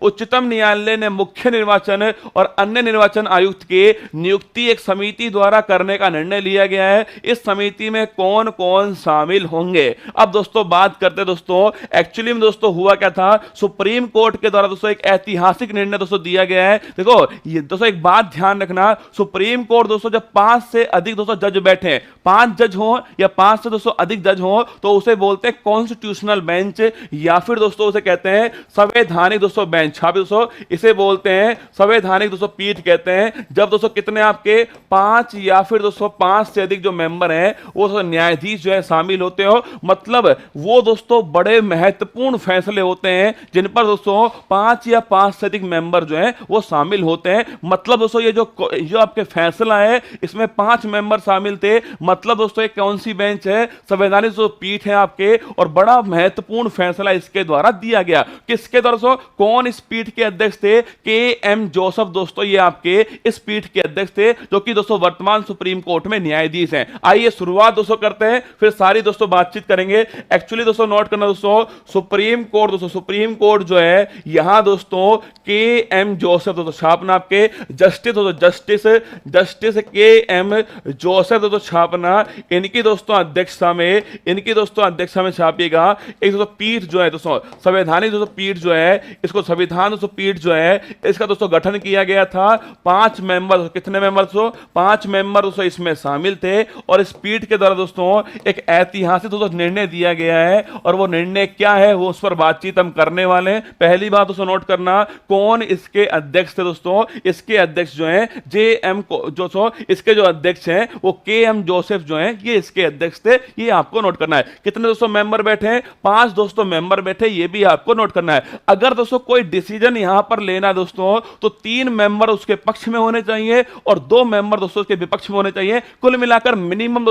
उच्चतम न्यायालय ने मुख्य निर्वाचन और अन्य निर्वाचन आयुक्त के नियुक्ति एक समिति द्वारा करने का निर्णय लिया गया है। इस समिति में कौन कौन शामिल होंगे। अब दोस्तों बात करते हैं दोस्तों, एक्चुअली में दोस्तों हुआ क्या था, सुप्रीम कोर्ट के द्वारा दोस्तों एक ऐतिहासिक निर्णय दोस्तों दिया गया है। देखो ये दोस्तों एक बात ध्यान रखना, सुप्रीम कोर्ट दोस्तों जब 5 से अधिक दोस्तों जज बैठे, 5 जज हो या 5 से दोस्तों अधिक जज हो, तो उसे बोलते हैं कॉन्स्टिट्यूशनल बेंच, या फिर दोस्तों उसे कहते हैं संवैधानिक दोस्तों बेंच। हाँ दोस्तों इसे बोलते हैं संवैधानिक दोस्तों पीठ कहते हैं। जब दोस्तों कितने आपके 5 या फिर दोस्तों 5 से अधिक जो मेंबर हैं वो न्यायाधीश जो है शामिल होते हो, मतलब वो दोस्तों बड़े महत्वपूर्ण फैसले होते हैं जिन पर दोस्तों 5 या 5 से अधिक मेंबर जो हैं वो शामिल होते हैं। मतलब दोस्तों ये जो आपके फैसला है इसमें 5 मेंबर शामिल थे, मतलब दोस्तों एक कौन सी बेंच है, संवैधानिक जो पीठ है आपके, और बड़ा महत्वपूर्ण फैसला इसके द्वारा दिया गया। किसके द्वारा दोस्तों, कौन इस पीठ के अध्यक्ष थे, के एम जोसेफ दोस्तों ये आपके इस पीठ के अध्यक्ष थे, जो कि दोस्तों वर्तमान सुप्रीम कोर्ट में न्यायाधीश हैं। आइए शुरुआत दोस्तों करते हैं, फिर सारी दोस्तों बातचीत करेंगे। एक्चुअली दोस्तों नोट करना दोस्तों, सुप्रीम कोर्ट जो है यहां दोस्तों के एम जोसेफ दोस्तों छापना आपके जस्टिस के एम जोसेफ दोस्तों छापना, इनकी दोस्तों अध्यक्षता में छापिएगा। एक दोस्तों पीठ जो है दोस्तों संवैधानिक दोस्तों पीठ जो है, इसको संविधान दोस्तों पीठ जो है इसका दोस्तों गठन किया गया था। 5 मेंबर, कितने मेंबर दोस्तों, 5 मेंबर दोस्तों इसमें शामिल थे, और इस पीठ के द्वारा दोस्तों एक ऐतिहासिक दोस्तों निर्णय दिया गया है, और वो निर्णय क्या है वो उस पर बातचीत हम करने वाले हैं। पहली बात दोस्तों नोट करना, कौन इसके अध्यक्ष थे दोस्तों, इसके अध्यक्ष जो हैं जे एम जो इसके जो अध्यक्ष हैं वो के एम जोसेफ जो हैं ये इसके अध्यक्ष थे, ये आपको नोट करना है। कितने दोस्तों मेंबर बैठे हैं, 5 दोस्तों मेंबर बैठे, ये भी आपको नोट करना है। अगर दोस्तों कोई डिसीजन यहां पर लेना दोस्तों, तो 3 मेंबर उसके पक्ष में होने चाहिए और 2 मेंबर दोस्तों उसके विपक्ष में होने चाहिए। कुल मिलाकर मिनिमम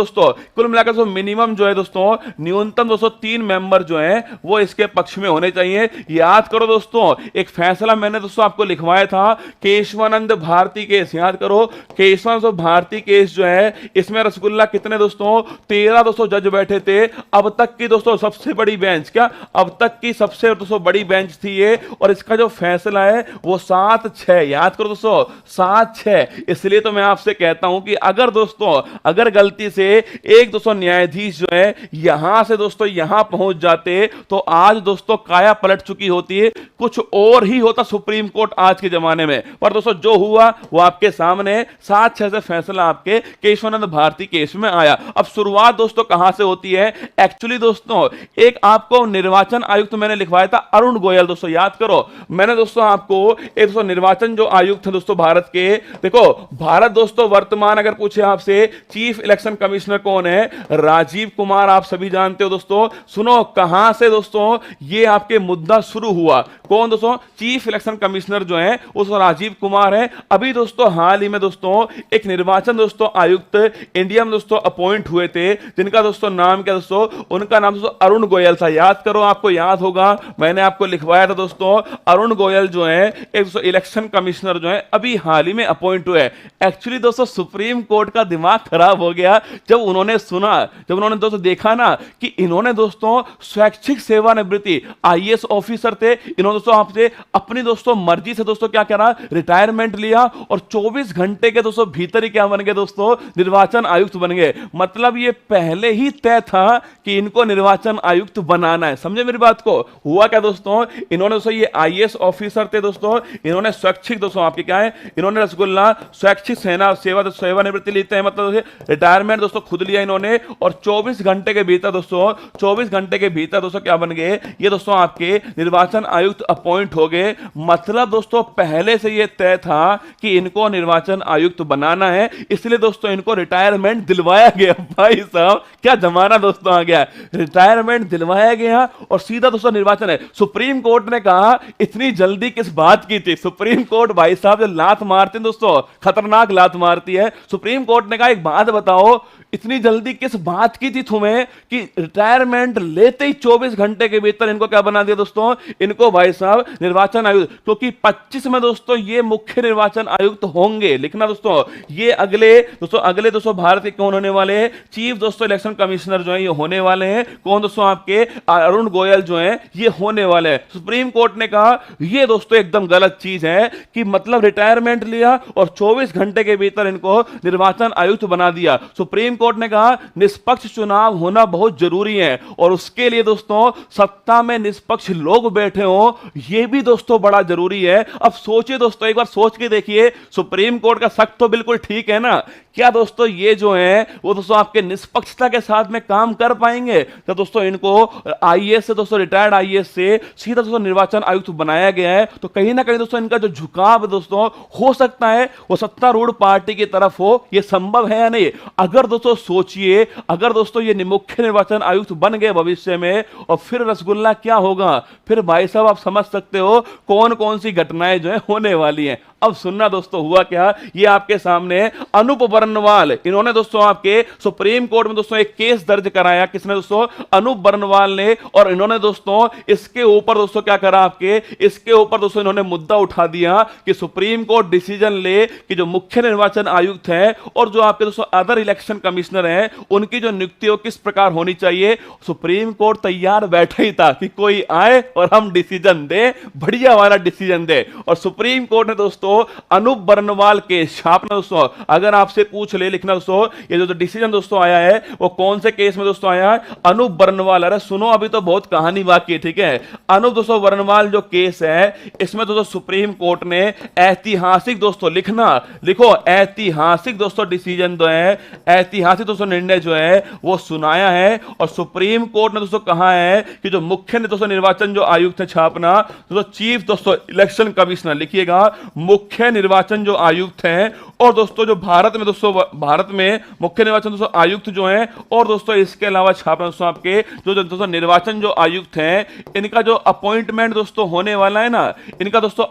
मिनिमम जो है दोस्तों, न्यूनतम दोस्तों 3 मेंबर जो है वो इसके पक्ष में होने चाहिए। याद करो दोस्तों, एक फैसला मैंने दोस्तों आपको लिखवाया था, केशवानंद भारती केस, याद करो केशवानंद भारती केस जो है, इसमें रसगुल्ला कितने दोस्तों 13 दोस्तों जज बैठे थे। अब तक की दोस्तों सबसे बड़ी बेंच, क्या अब तक की सबसे दोस्तों बड़ी बेंच थी ये, और इसका जो फैसला है वो 7-6, याद करो दोस्तों 7-6। इसलिए तो मैं आपसे कहता हूं कि अगर गलती से एक दोस्तों न्यायाधीश जो है यहां से दोस्तों यहां पहुंच जाते, तो आज दोस्तों काया पलट चुकी होती है, कुछ और ही होता सुप्रीम कोर्ट आज के जमाने में। पर दोस्तों जो हुआ वो आपके सामने 7-6 से फैसला आपके केशवानंद भारती केस में आया। अब शुरुआत दोस्तों कहां से होती है, एक्चुअली दोस्तों एक आपको निर्वाचन आयुक्त मैंने लिखवाया था अरुण गोयल, दोस्तों याद करो मैंने दोस्तों आपको एक दोस्तों निर्वाचन जो आयुक्त है दोस्तों भारत के, देखो भारत दोस्तों वर्तमान अगर पूछे आपसे चीफ इलेक्शन कमिश्नर कौन है, राजीव कुमार, आप सभी जानते हो दोस्तों। सुनो कहां से दोस्तों ये आपके मुद्दा शुरू हुआ, कौन दोस्तों, चीफ इलेक्शन कमिश्नर जो है उस राजीव कुमार है। अभी दोस्तों हाल ही में दोस्तों एक निर्वाचन दोस्तों आयुक्त इंडिया में दोस्तों अपॉइंट हुए थे, जिनका दोस्तों नाम क्या दोस्तों, उनका नाम दोस्तों अरुण गोयल था। याद करो, आपको याद होगा मैंने आपको लिखवाया था दोस्तों, अरुण गोयल जो है एक दोस्तों इलेक्शन कमिश्नर जो है अभी हाल ही में अपॉइंट हुए। एक्चुअली दोस्तों सुप्रीम कोर्ट का दिमाग खराब हो गया जब उन्होंने दोस्तों देखा ना कि इन्होंने दोस्तों स्वैच्छिक सेवानिवृत्ति आईएएस ऑफिसर थे, इन्होंने दोस्तों आपसे अपनी दोस्तों मर्जी से दोस्तों क्या करा, रिटायरमेंट लिया, और 24 घंटे के दोस्तों भीतर ही क्या बन गए दोस्तों, निर्वाचन आयुक्त बन गए। मतलब ये पहले ही तय था कि इनको निर्वाचन आयुक्त बनाना है, समझे मेरी बात को। हुआ क्या दोस्तों, इन्होंने दोस्तों ये आईएएस ऑफिसर थे दोस्तों, इन्होंने स्वैच्छिक दोस्तों आपके क्या है, इन्होंने रसगुल्ला स्वैच्छिक सेवानिवृत्ति लेते हैं, मतलब रिटायरमेंट दोस्तों खुद लिया इन्होंने, और 24 घंटे के भीतर दोस्तों क्या बन गए, ये दोस्तों आपके निर्वाचन आयुक्त अपॉइंट हो गए। मतलब दोस्तों पहले से ये तय था कि इनको निर्वाचन आयुक्त बनाना है, इसलिए दोस्तों इनको रिटायरमेंट दिलवाया गया। भाई साहब क्या जमाना दोस्तों आ गया, रिटायरमेंट दिलवाया गया और सीधा दोस्तों निर्वाचन है। सुप्रीम कोर्ट ने कहा इतनी जल्दी किस बात की थी, सुप्रीम कोर्ट भाई साहब जो लात मारती है दोस्तों, खतरनाक लात मारती है। सुप्रीम कोर्ट ने कहा एक बात बताओ, इतनी जल्दी किस बात की थी तुम्हें कि रिटायरमेंट लेते ही 24 घंटे के भीतर इनको क्या बना दिया दोस्तों, इनको भाई साहब निर्वाचन आयुक्त, क्योंकि 25 में दोस्तों ये मुख्य निर्वाचन आयुक्त होंगे। लिखना दोस्तों, ये अगले दोस्तों भारत के कौन होने वाले हैं, चीफ दोस्तों इलेक्शन कमिश्नर जो है ये होने वाले हैं। कौन दोस्तों, आपके अरुण गोयल जो है ये होने वाले हैं। सुप्रीम कोर्ट ने कहा ये दोस्तों एकदम गलत चीज है कि मतलब रिटायरमेंट लिया और 24 घंटे के भीतर इनको निर्वाचन आयुक्त बना दिया। सुप्रीम कोर्ट ने कहा निष्पक्ष चुनाव होना बहुत जरूरी है और उसके लिए दोस्तों सत्ता में निष्पक्ष लोग बैठे हो, यह भी दोस्तों बड़ा जरूरी है। अब सोचिए दोस्तों, एक बार सोच के देखिए, सुप्रीम कोर्ट का शक तो बिल्कुल ठीक है ना, क्या दोस्तों ये जो है वो दोस्तों आपके निष्पक्षता के साथ में काम कर पाएंगे? तो दोस्तों इनको आईएएस से दोस्तों, रिटायर्ड आईएएस से सीधा दोस्तों निर्वाचन आयुक्त बनाया गया है। तो कहीं ना कहीं दोस्तों इनका जो झुकाव दोस्तों हो सकता है वो सत्तारूढ़ पार्टी की तरफ हो, ये संभव है या नहीं? अगर दोस्तों सोचिए, अगर दोस्तों ये मुख्य निर्वाचन आयुक्त बन गए भविष्य में और फिर रसगुल्ला क्या होगा, फिर भाई साहब आप समझ सकते हो कौन कौन सी घटनाएं जो है होने वाली हैं। अब सुनना दोस्तों, हुआ क्या, ये आपके सामने अनूप बरनवाल, इन्होंने दोस्तों आपके सुप्रीम कोर्ट में दोस्तों एक केस दर्ज कराया। किसने दोस्तों, अनूप बरनवाल ने। और इन्होंने दोस्तों इसके ऊपर दोस्तों क्या करा, आपके इसके ऊपर दोस्तों इन्होंने मुद्दा उठा दिया कि सुप्रीम कोर्ट डिसीजन ले कि जो मुख्य निर्वाचन आयुक्त है और जो आपके दोस्तों अदर इलेक्शन कमिश्नर हैं उनकी जो नियुक्ति हो किस प्रकार होनी चाहिए। सुप्रीम कोर्ट तैयार बैठा ही था कि कोई आए और हम डिसीजन दे, बढ़िया वाला डिसीजन दे। और सुप्रीम कोर्ट ने दोस्तों अनूप बरनवाल के छापना दोस्तों, अगर आपसे पूछ ले, लिखना दोस्तों, ये जो डिसीजन दोस्तों आया है वो कौन से केस में दोस्तों आया है, अनूप बरनवाल। अरे सुनो, अभी तो बहुत कहानी बाकी है, ठीक है। अनूप दोस्तों बरनवाल जो केस है इसमें दोस्तों सुप्रीम कोर्ट ने ऐतिहासिक दोस्तों, लिखना, लिखो, ऐतिहासिक दोस्तों डिसीजन जो है, ऐतिहासिक दोस्तों निर्णय जो है वो सुनाया है। और सुप्रीम कोर्ट ने दोस्तों कहा है कि जो मुख्य दोस्तों निर्वाचन जो आयुक्त है, छापना दोस्तों चीफ दोस्तों इलेक्शन कमिश्नर, लिखिएगा मुख्य निर्वाचन जो आयुक्त हैं। और दोस्तों जो भारत में मुख्य निर्वाचन दोस्तों आयुक्त जो हैं, और दोस्तों इसके अलावा छापना दोस्तों आपके जो दोस्तों निर्वाचन जो आयुक्त हैं, इनका जो अपॉइंटमेंट दोस्तों होने वाला है ना, इनका दोस्तों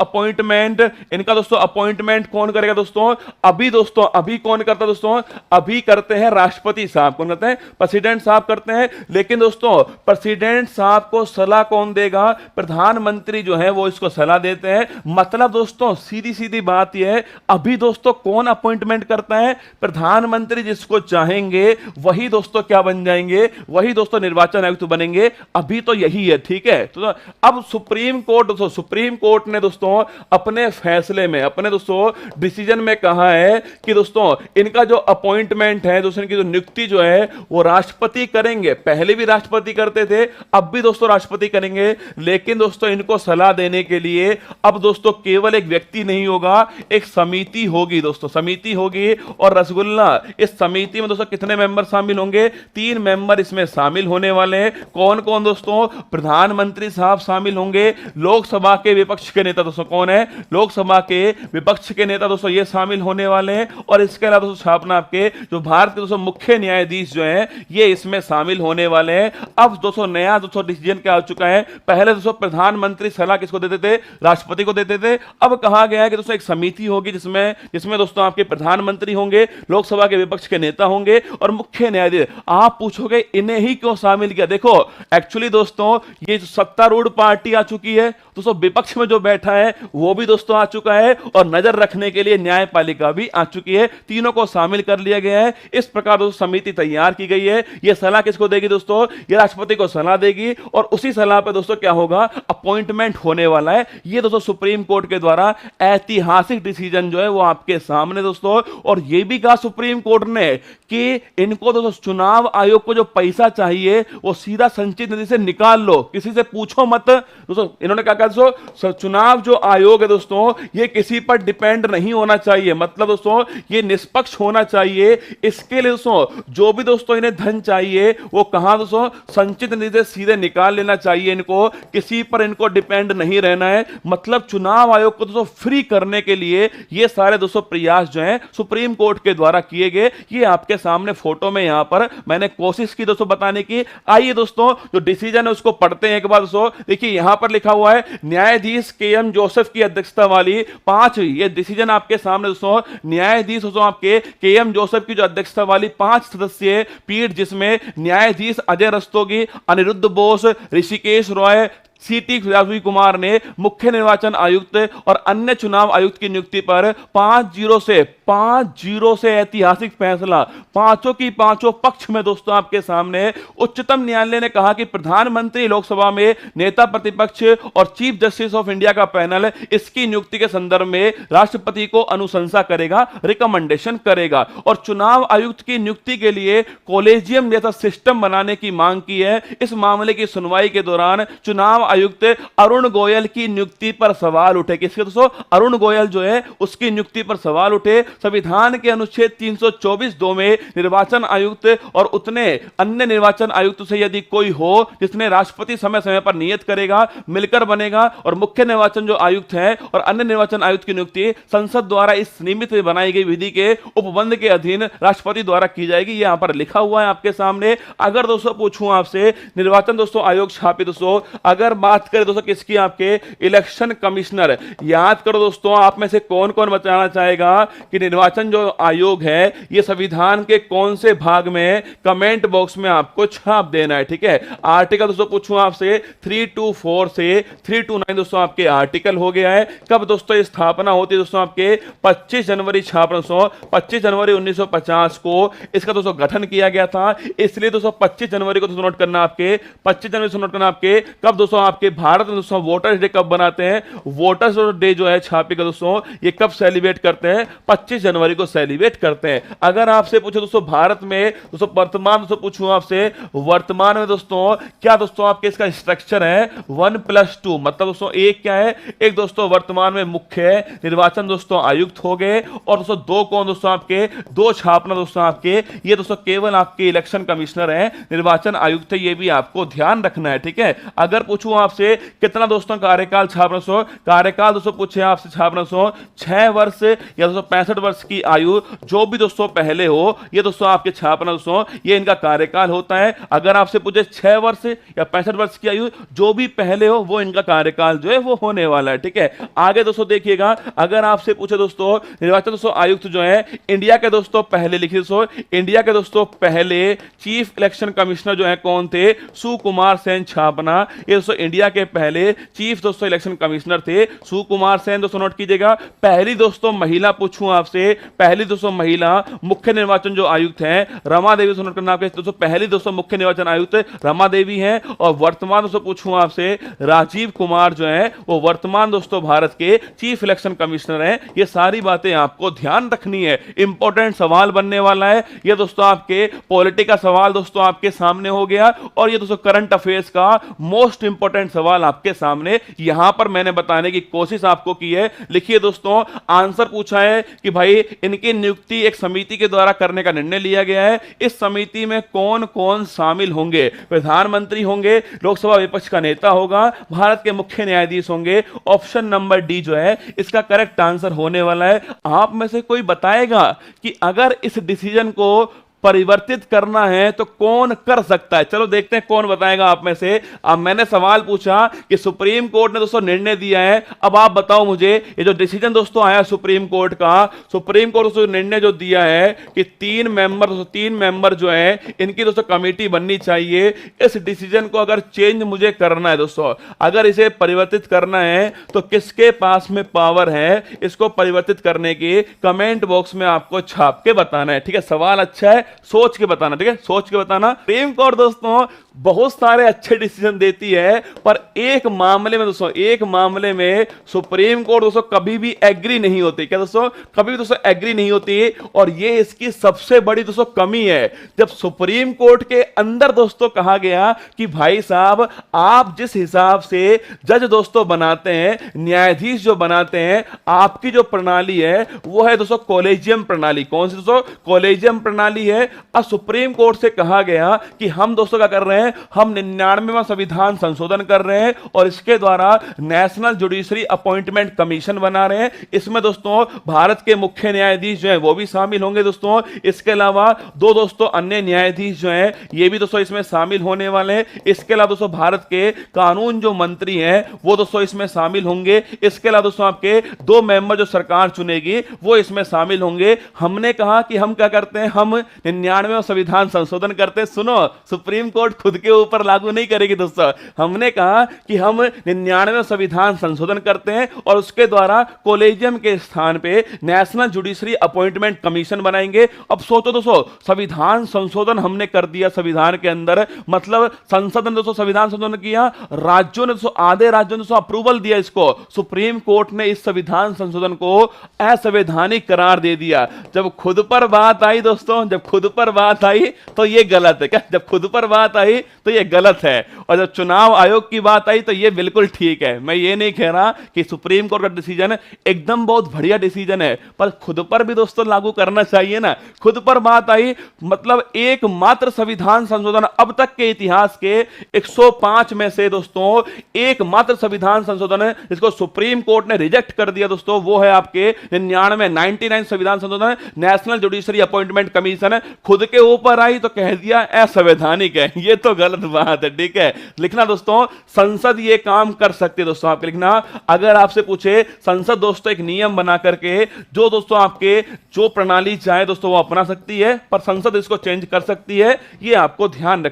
अपॉइंटमेंट कौन करेगा दोस्तों, अभी कौन करता है दोस्तों, अभी करते हैं राष्ट्रपति साहब। कौन करते हैं, प्रेसिडेंट साहब करते हैं। लेकिन दोस्तों प्रेसिडेंट साहब को सलाह कौन देगा, प्रधानमंत्री जो है वो इसको सलाह देते हैं। मतलब दोस्तों सीधी सीधी बात यह है, अभी दोस्तों कौन अपॉइंटमेंट करता है, प्रधानमंत्री जिसको चाहेंगे वही दोस्तों क्या बन जाएंगे, वही दोस्तों निर्वाचन आयुक्त बनेंगे। अभी तो यही है, ठीक है। तो अब सुप्रीम कोर्ट ने दोस्तों अपने फैसले में, अपने दोस्तों डिसीजन में कहा है कि दोस्तों इनका जो अपॉइंटमेंट है, दोस्तों इनकी जो नियुक्ति जो है वो राष्ट्रपति करेंगे। पहले भी राष्ट्रपति करते थे, अब भी दोस्तों राष्ट्रपति करेंगे। लेकिन दोस्तों इनको सलाह देने के लिए अब दोस्तों केवल एक व्यक्ति नहीं होगा, एक समिति होगी दोस्तों, समिति होगी। और रसगुल्ला, इस समिति में दोस्तों कितने मेंबर शामिल होंगे, 3 मेंबर इसमें शामिल होने वाले हैं। कौन कौन दोस्तों, प्रधानमंत्री साहब शामिल होंगे, लोकसभा के विपक्ष के नेता दोस्तों कौन है, लोकसभा के विपक्ष के नेता दोस्तों ये शामिल होने वाले हैं। और इसके अलावा दोस्तों छापना आपके जो भारत के दोस्तों मुख्य न्यायाधीश जो हैं ये इसमें शामिल होने वाले हैं। अब दोस्तों नया दोस्तों डिसीजन क्या हो चुका है, पहले दोस्तों प्रधानमंत्री सलाह किसको देते थे, राष्ट्रपति को देते थे। अब कहा गया है कि दोस्तों एक समिति होगी जिसमें दोस्तों आपके प्रधानमंत्री होंगे, लोकसभा के विपक्ष के नेता होंगे और मुख्य न्यायाधीश। आप पूछोगे इन्हें ही क्यों शामिल किया, देखो एक्चुअली दोस्तों ये जो सत्तारूढ़ पार्टी आ चुकी है, दोस्तों विपक्ष में जो बैठा है वो भी दोस्तों आ चुका है और नजर रखने के लिए न्यायपालिका भी आ चुकी है, तीनों को शामिल कर लिया गया है। इस प्रकार दोस्तों समिति तैयार की गई है। यह सलाह किसको देगी दोस्तों, ये राष्ट्रपति को सलाह देगी और उसी सलाह पे दोस्तों क्या होगा, अपॉइंटमेंट होने वाला है। ये दोस्तों सुप्रीम कोर्ट के द्वारा ऐतिहासिक डिसीजन जो है वो आपके सामने दोस्तों। और ये भी कहा सुप्रीम कोर्ट ने कि इनको दोस्तों चुनाव आयोग को जो पैसा चाहिए वो सीधा संचित निधि से निकाल लो, किसी से पूछो मत दोस्तों। इन्होंने क्या कहा दोस्तों, चुनाव जो आयोग है दोस्तों ये किसी पर डिपेंड नहीं होना चाहिए, मतलब दोस्तों ये निष्पक्ष होना चाहिए। इसके लिए दोस्तों जो भी दोस्तों इन्हें धन चाहिए वो कहां दोस्तों, संचित निधि से सीधे निकाल लेना चाहिए, इनको किसी पर इनको डिपेंड नहीं रहना है। मतलब चुनाव आयोग को दोस्तों फ्री करने के लिए ये सारे दोस्तों प्रयास जो हैं सुप्रीम कोर्ट के द्वारा किए गए। ये आपके सामने फोटो में यहां पर मैंने कोशिश की दोस्तों बताने की। आइए दोस्तों जो डिसीजन है उसको पढ़ते हैं एक बार दोस्तों। देखिए यहां पर लिखा हुआ है न्यायाधीश के एम जोसेफ की अध्यक्षता वाली 5, ये डिसीजन आपके सामने दोस्तों, न्यायाधीश दोस्तों आपके के एम जोसेफ की जो अध्यक्षता वाली 5 सदस्यीय पीठ, जिसमें न्यायाधीश अजय रस्तोगी, अनिरुद्ध बोस, ऋषिकेश रॉय, सीटी राजीव कुमार ने मुख्य निर्वाचन आयुक्त और अन्य चुनाव आयुक्त की नियुक्ति पर 5-0 से ऐतिहासिक फैसला, पांचों की पांचों पक्ष में दोस्तों आपके सामने उच्चतम न्यायालय ने कहा कि प्रधानमंत्री, लोकसभा में नेता प्रतिपक्ष और चीफ जस्टिस ऑफ इंडिया का पैनल इसकी नियुक्ति के संदर्भ में राष्ट्रपति को अनुशंसा करेगा, रिकमेंडेशन करेगा और चुनाव आयुक्त की नियुक्ति के लिए कॉलेजियम जैसा सिस्टम बनाने की मांग की है। इस मामले की सुनवाई के दौरान चुनाव आयुक्त अरुण गोयल की नियुक्ति पर सवाल उठे। किसके दोस्तों? अरुण गोयल जो है उसकी नियुक्ति पर सवाल उठे। संविधान के अनुच्छेद 324(2) में निर्वाचन आयुक्त और उतने अन्य निर्वाचन आयुक्त से यदि कोई हो जिसने राष्ट्रपति समय समय पर नियत करेगा, मिलकर बनेगा और मुख्य निर्वाचन जो आयुक्त है और अन्य निर्वाचन आयुक्त की नियुक्ति संसद द्वारा इस नियमित बनाई गई विधि के उपबंध के अधीन राष्ट्रपति द्वारा की जाएगी। यहां पर लिखा हुआ है आपके सामने। अगर दोस्तों पूछूं आपसे, निर्वाचन दोस्तों आयोग छापे दोस्तों, अगर बात करें दोस्तों किसकी, आपके इलेक्शन कमिश्नर। याद करो दोस्तों, आप में से कौन कौन बताना चाहेगा कि निर्वाचन जो आयोग है ये संविधान के कौन से भाग में, कमेंट बॉक्स में आपको छाप देना है। ठीक है, आर्टिकल दोस्तों पूछूं आपसे 324 से 329 दोस्तों आपके आर्टिकल हो गया है। कब दोस्तों ये स्थापना होती है दोस्तों? आपके 25 जनवरी 25 जनवरी 1950 को इसका दोस्तों गठन किया गया था। इसलिए दोस्तों 25 जनवरी को दोस्तों नोट करना, आपके 25 जनवरी से नोट करना। आपके कब दोस्तों आपके भारत में दोस्तों वोटर्स डे कब बनाते हैं? वोटर्स डे जो है छापेगा दोस्तों, ये कब सेलिब्रेट करते हैं? 25 जनवरी को सेलिब्रेट करते हैं। अगर आपसे पूछो दोस्तों भारत में दोस्तों वर्तमान दोस्तों पूछूं आपसे, वर्तमान में दोस्तों क्या दोस्तों आपके इसका स्ट्रक्चर है 1+2, मतलब दोस्तों एक क्या है, एक दोस्तों वर्तमान में मुख्य निर्वाचन दोस्तों आयुक्त हो गए और दोस्तों दो कौन दोस्तों आपके, दो छापना दोस्तों आपके, ये दोस्तों केवल आपके इलेक्शन कमिश्नर हैं, निर्वाचन आयुक्त है, ये भी आपको ध्यान रखना है। ठीक है, अगर पूछूं आपसे कितना दोस्तों कार्यकाल छापना सो, कार्यकाल दोस्तों पूछे आपसे छापना सो 6 वर्ष या दोस्तों 65 वर्ष की आयु जो भी दोस्तों पहले हो, ये दोस्तों आपके छापना दोस्तों ये इनका कार्यकाल होता है। अगर आपसे पूछे 6 वर्ष या 65 वर्ष की आयु जो भी पहले हो, वो इनका कार्यकाल जो है वो होने वाला है। ठीक है, आगे दोस्तों देखिएगा, अगर आपसे पूछे दोस्तों निर्वाचन दोस्तों आयुक्त जो है इंडिया के दोस्तों पहले लिखिए दोस्तों, इंडिया के दोस्तों पहले चीफ इलेक्शन कमिश्नर जो है कौन थे? सुकुमार सेन छापना। ये दोस्तों इंडिया के पहले चीफ दोस्तों इलेक्शन कमिश्नर थे सुकुमार सेन। दोस्तों नोट कीजिएगा, पहली दोस्तों महिला पूछूं आपसे, पहली दोस्तों महिला मुख्य निर्वाचन जो आयुक्त हैं रमा देवी। नोट करना आपके दोस्तों, पहली दोस्तों मुख्य निर्वाचन आयुक्त रमा देवी हैं। और वर्तमान दोस्तों पूछूं आपसे, राजीव कुमार जो है वो वर्तमान दोस्तों भारत के चीफ इलेक्शन कमिश्नर हैं। ये सारी बातें आपको ध्यान रखनी है, इंपॉर्टेंट सवाल बनने वाला है। ये दोस्तों आपके पॉलिटी का सवाल दोस्तों आपके सामने हो गया और ये दोस्तों करंट अफेयर्स का मोस्ट इंपॉर्टेंट सवाल आपके सामने यहां पर मैंने बताने की कोशिश आपको की है। लिखिए दोस्तों, आंसर पूछा है कि भाई इनकी नियुक्ति एक समिति के द्वारा करने का निर्णय लिया गया है। इस समिति में कौन कौन शामिल होंगे? प्रधानमंत्री होंगे, लोकसभा विपक्ष का नेता होगा, भारत के मुख्य न्यायाधीश होंगे। ऑप्शन नंबर डी जो है इसका करेक्ट आंसर होने वाला है। आप में से कोई बताएगा कि अगर इस डिसीजन को परिवर्तित करना है तो कौन कर सकता है? चलो देखते हैं कौन बताएगा आप में से। अब मैंने सवाल पूछा कि सुप्रीम कोर्ट ने दोस्तों निर्णय दिया है, अब आप बताओ मुझे ये जो डिसीजन दोस्तों आया सुप्रीम कोर्ट का, सुप्रीम कोर्ट दोस्तों निर्णय जो दिया है कि 3 मेंबर जो है इनकी दोस्तों कमेटी बननी चाहिए। इस डिसीजन को अगर चेंज मुझे करना है दोस्तों, अगर इसे परिवर्तित करना है तो किसके पास में पावर है इसको परिवर्तित करने की? कमेंट बॉक्स में आपको छाप के बताना है। ठीक है, सवाल अच्छा है, सोच के बताना। ठीक है, सोच के बताना। सुप्रीम कोर्ट दोस्तों बहुत सारे अच्छे डिसीजन देती है, पर एक मामले में दोस्तों, एक मामले में सुप्रीम कोर्ट दोस्तों कभी भी एग्री नहीं होती। क्या दोस्तों? कभी भी दोस्तों एग्री नहीं होती और ये इसकी सबसे बड़ी दोस्तों कमी है। जब सुप्रीम कोर्ट के अंदर दोस्तों कहा गया कि भाई साहब आप जिस हिसाब से जज दोस्तों बनाते हैं, न्यायाधीश जो बनाते हैं, आपकी जो प्रणाली है वो है दोस्तों कॉलेजियम प्रणाली। कौन सी दोस्तों? कॉलेजियम प्रणाली है। अब सुप्रीम कोर्ट से कहा गया कि हम दोस्तों क्या कर रहे हैं, हैं, हम 99वां संविधान संशोधन कर रहे हैं और इसके द्वारा नेशनल जुडिशरी अपॉइंटमेंट कमीशन बना रहे हैं। इसमें दोस्तों भारत के मुख्य न्यायाधीश जो हैं वो भी शामिल होंगे दोस्तों। इसके अलावा दो दोस्तों अन्य न्यायाधीश जो हैं ये भी दोस्तों इसमें शामिल होने वाले हैं। इसके अलावा दोस्तों भारत के कानून जो मंत्री हैं वो दोस्तों इसमें शामिल होंगे। इसके अलावा दोस्तों आपके दो मेंबर जो सरकार चुनेगी वो इसमें शामिल होंगे। हमने कहा कि हम क्या करते हैं, हम 99वां संविधान संशोधन करते हैं। सुनो, सुप्रीम कोर्ट खुद के ऊपर लागू नहीं करेगी दोस्तों। हमने कहा कि हम 99वां संविधान संशोधन करते हैं और उसके द्वारा कोलेजियम के स्थान पे नेशनल जुडिशरी अपॉइंटमेंट कमीशन बनाएंगे। अब सोचो दोस्तों, संविधान संशोधन हमने कर दिया संविधान के अंदर, मतलब संसद ने दोस्तों संविधान संशोधन किया, राज्यों ने दोस्तों, आधे राज्यों ने दोस्तों अप्रूवल दिया इसको। सुप्रीम कोर्ट ने इस संविधान संशोधन को असंवैधानिक करार दे दिया। जब खुद पर बात आई दोस्तों, जब खुद पर बात आई तो यह गलत है क्या? जब खुद पर बात आई तो यह गलत है, और जब चुनाव आयोग की बात आई तो यह बिल्कुल ठीक है। मैं ये नहीं कह रहा कि सुप्रीम कोर्ट का डिसीजन एकदम बहुत बढ़िया डिसीजन है, पर खुद पर भी दोस्तों लागू करना चाहिए ना। खुद पर बात आई, मतलब एकमात्र संविधान संशोधन अब तक के इतिहास के 105 में से दोस्तों एकमात्र संविधान संशोधन है जिसको सुप्रीम कोर्ट ने रिजेक्ट कर दिया दोस्तों, वो है आपके 99 संविधान संशोधन, नेशनल जुडिशरी अपॉइंटमेंट कमीशन। खुद के ऊपर आई तो कह दिया असंवैधानिक है। ये तो गलत बात है, ठीक है। लिखना दोस्तों, संसद ये काम कर सकती है दोस्तों। आपके लिखना, अगर आपसे पूछे संसद दोस्तों एक नियम बना करके जो दोस्तों आपके जो प्रणाली चाहे दोस्तों वो अपना सकती है, पर संसद इसको चेंज कर सकती है, ये आपको ध्यान रखना।